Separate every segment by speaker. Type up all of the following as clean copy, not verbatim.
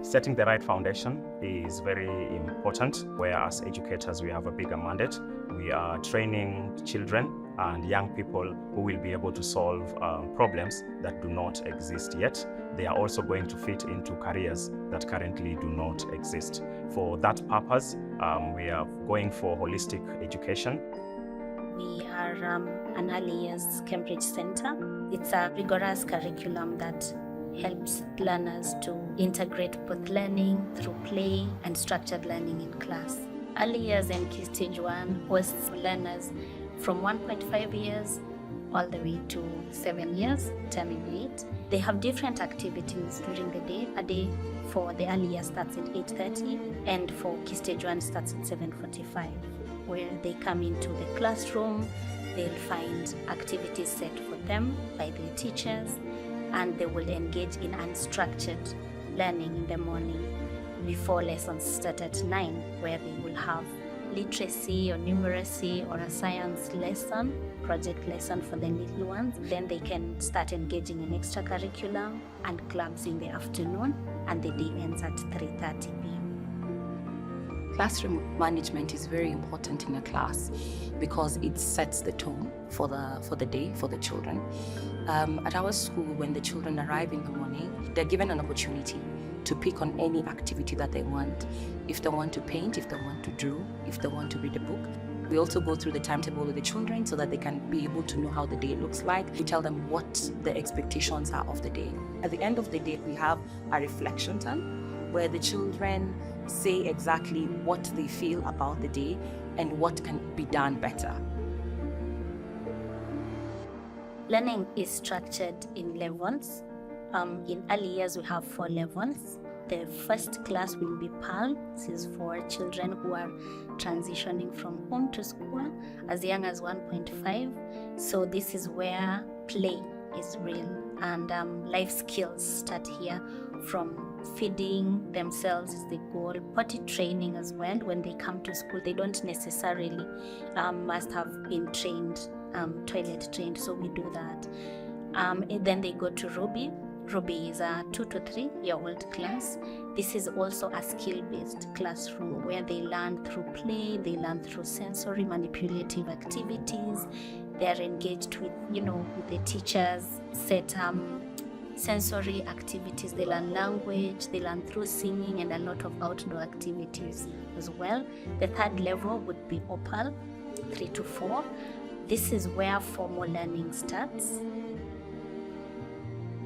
Speaker 1: Setting the right foundation is very important, where as educators we have a bigger mandate. We are training children and young people who will be able to solve problems that do not exist yet. They are also going to fit into careers that currently do not exist. For that purpose, we are going for holistic education.
Speaker 2: We are an early years Cambridge Center. It's a rigorous curriculum that helps learners to integrate both learning through play and structured learning in class. Early years and Key Stage 1 hosts learners from 1.5 years all the way to 7 years, turning 8. They have different activities during the day. A day for the early years starts at 8:30 and for Key Stage 1 starts at 7:45, where they come into the classroom. They'll find activities set for them by their teachers, and they will engage in unstructured learning in the morning before lessons start at 9, where they will have literacy or numeracy or a science lesson, project lesson for the little ones. Then they can start engaging in extracurricular and clubs in the afternoon, and the day ends at 3:30 p.m.
Speaker 3: Classroom management is very important in a class because it sets the tone for the day for the children. At our school, when the children arrive in the morning, they're given an opportunity to pick on any activity that they want. If they want to paint, if they want to draw, if they want to read a book. We also go through the timetable with the children so that they can be able to know how the day looks like. We tell them what the expectations are of the day. At the end of the day, we have a reflection time where the children say exactly what they feel about the day and what can be done better.
Speaker 2: Learning is structured in levels. In early years, we have 4 levels. The first class will be PAL. This is for children who are transitioning from home to school as young as 1.5. So this is where play is real, and life skills start here. From feeding themselves is the goal, potty training as well. When they come to school, they don't necessarily must have been trained, toilet trained, so we do that. Then they go to Ruby. Ruby is a 2 to 3 year old class. This is also a skill-based classroom where they learn through play, they learn through sensory manipulative activities. They are engaged with the teachers, set sensory activities. They learn language, they learn through singing and a lot of outdoor activities as well. The third level would be Opal, 3 to 4. This is where formal learning starts.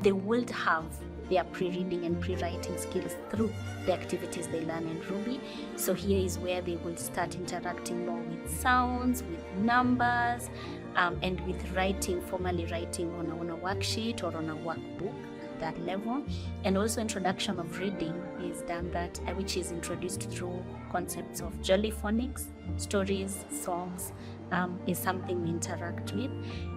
Speaker 2: They would have their pre-reading and pre-writing skills through the activities they learn in Ruby. So here is where they will start interacting more with sounds, with numbers, and with writing, formally writing on a worksheet or on a workbook at that level. And also introduction of reading is done that, which is introduced through concepts of jolly phonics, stories, songs, is something we interact with.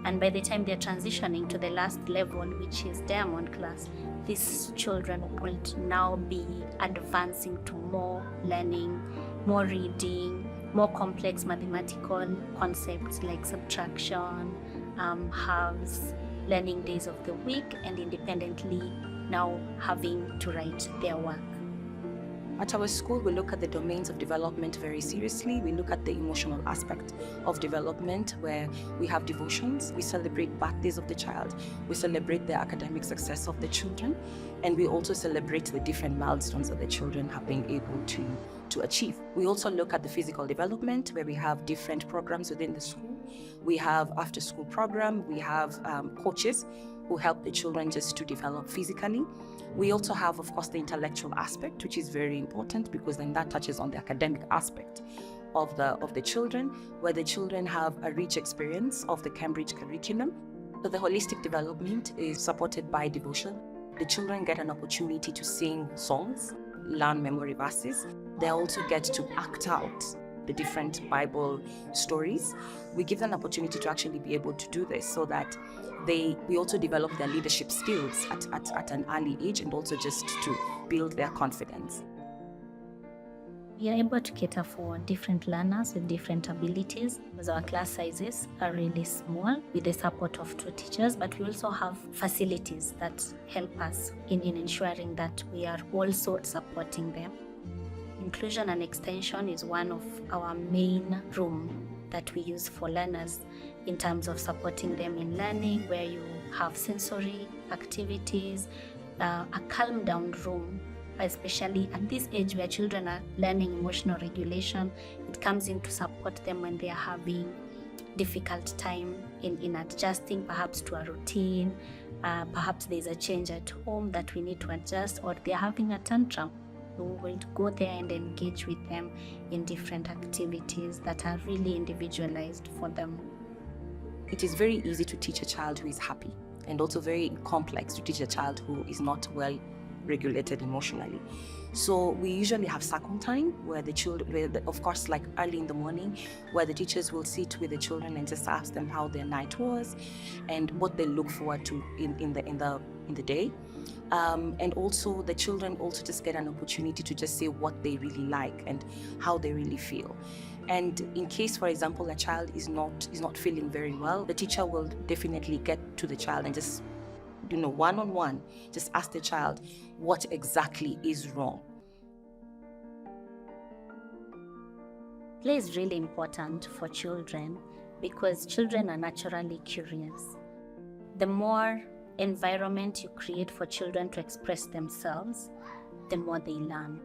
Speaker 2: And by the time they're transitioning to the last level, which is diamond class, these children would now be advancing to more learning, more reading, more complex mathematical concepts like subtraction, halves, learning days of the week, and independently now having to write their work.
Speaker 3: At our school, we look at the domains of development very seriously. We look at the emotional aspect of development, where we have devotions, we celebrate birthdays of the child, we celebrate the academic success of the children, and we also celebrate the different milestones that the children have been able to achieve. We also look at the physical development, where we have different programs within the school. We have after-school program, we have coaches who help the children just to develop physically. We also have, of course, the intellectual aspect, which is very important because then that touches on the academic aspect of the children, where the children have a rich experience of the Cambridge curriculum. So the holistic development is supported by devotion. The children get an opportunity to sing songs, learn memory verses. They also get to act out the different Bible stories. We give them an opportunity to actually be able to do this so that we also develop their leadership skills at an early age, and also just to build their confidence.
Speaker 2: We are able to cater for different learners with different abilities because our class sizes are really small with the support of 2 teachers, but we also have facilities that help us in ensuring that we are also supporting them. Inclusion and extension is one of our main room that we use for learners in terms of supporting them in learning, where you have sensory activities, a calm down room, especially at this age where children are learning emotional regulation. It comes in to support them when they are having difficult time in adjusting perhaps to a routine, perhaps there's a change at home that we need to adjust, or they're having a tantrum. We will go there and engage with them in different activities that are really individualized for them.
Speaker 3: It is very easy to teach a child who is happy, and also very complex to teach a child who is not well regulated emotionally. So we usually have circle time where the children, of course, like early in the morning, where the teachers will sit with the children and just ask them how their night was and what they look forward to in the day. And also the children also just get an opportunity to just say what they really like and how they really feel. And in case, for example, a child is not feeling very well, the teacher will definitely get to the child and just, one-on-one, just ask the child what exactly is wrong.
Speaker 2: Play is really important for children because children are naturally curious. The more environment you create for children to express themselves, the more they learn.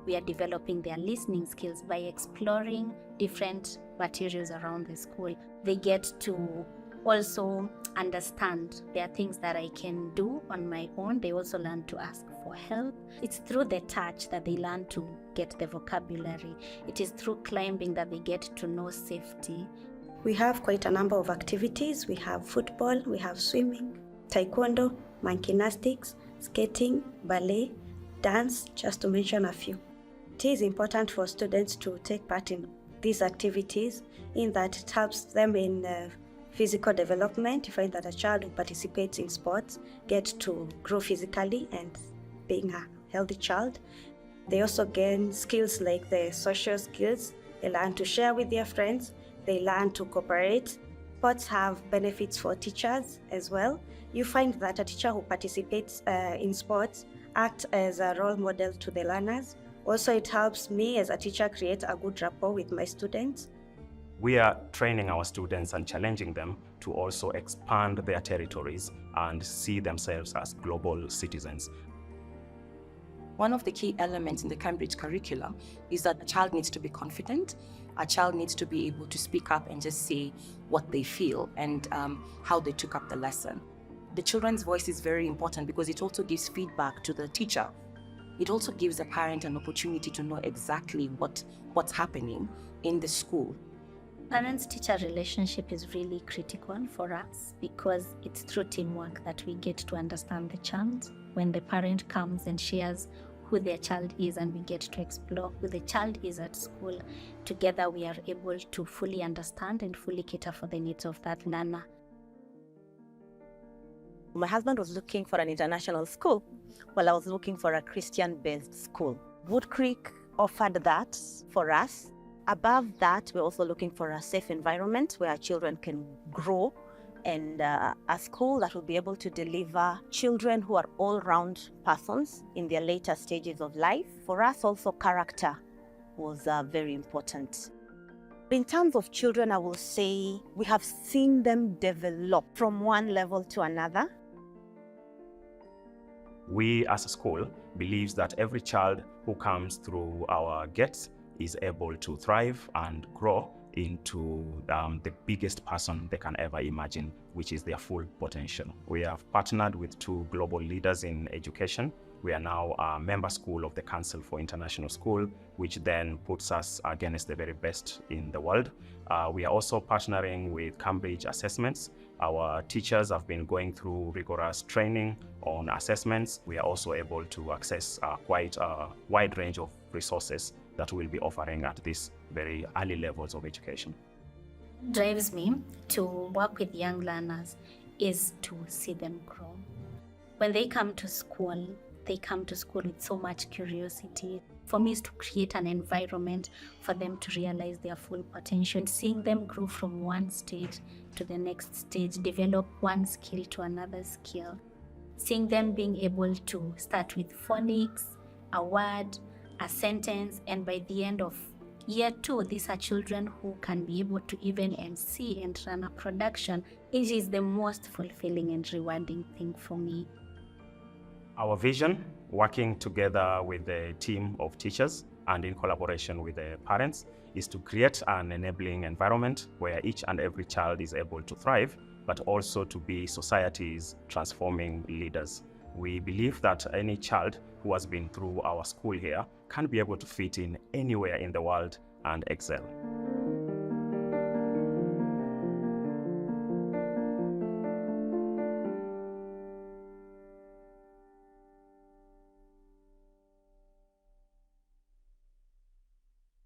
Speaker 2: We are developing their listening skills by exploring different materials around the school. They get to also understand there are things that I can do on my own. They also learn to ask for help. It's through the touch that they learn to get the vocabulary. It is through climbing that they get to know safety.
Speaker 4: We have quite a number of activities. We have football, we have swimming, taekwondo, gymnastics, skating, ballet, dance, just to mention a few. It is important for students to take part in these activities in that it helps them in physical development. You find that a child who participates in sports gets to grow physically and being a healthy child. They also gain skills like the social skills. They learn to share with their friends. They learn to cooperate. Sports have benefits for teachers as well. You find that a teacher who participates in sports acts as a role model to the learners. Also, it helps me as a teacher create a good rapport with my students.
Speaker 1: We are training our students and challenging them to also expand their territories and see themselves as global citizens.
Speaker 3: One of the key elements in the Cambridge curriculum is that a child needs to be confident. A child needs to be able to speak up and just say what they feel and how they took up the lesson. The children's voice is very important because it also gives feedback to the teacher. It also gives a parent an opportunity to know exactly what's happening in the school.
Speaker 2: Parents-teacher relationship is really critical for us because it's through teamwork that we get to understand the child. When the parent comes and shares who their child is and we get to explore who the child is at school, together we are able to fully understand and fully cater for the needs of that learner.
Speaker 5: My husband was looking for an international school while I was looking for a Christian-based school. Woodcreek offered that for us. Above that, we're also looking for a safe environment where our children can grow and a school that will be able to deliver children who are all-round persons in their later stages of life. For us also, character was very important. In terms of children, I will say we have seen them develop from one level to another.
Speaker 1: We as a school believes that every child who comes through our gates is able to thrive and grow into the biggest person they can ever imagine, which is their full potential. We have partnered with 2 global leaders in education. We are now a member school of the Council for International School, which then puts us against the very best in the world. We are also partnering with Cambridge Assessments. Our teachers have been going through rigorous training on assessments. We are also able to access quite a wide range of resources that we'll be offering at these very early levels of education.
Speaker 2: What drives me to work with young learners is to see them grow. When they come to school with so much curiosity. For me, is to create an environment for them to realize their full potential, seeing them grow from one stage to the next stage, develop one skill to another skill, seeing them being able to start with phonics, a word, a sentence, and by the end of year 2, these are children who can be able to even MC and run a production. It is the most fulfilling and rewarding thing for me.
Speaker 1: Our vision, working together with a team of teachers and in collaboration with the parents, is to create an enabling environment where each and every child is able to thrive, but also to be society's transforming leaders. We believe that any child who has been through our school here can be able to fit in anywhere in the world and excel.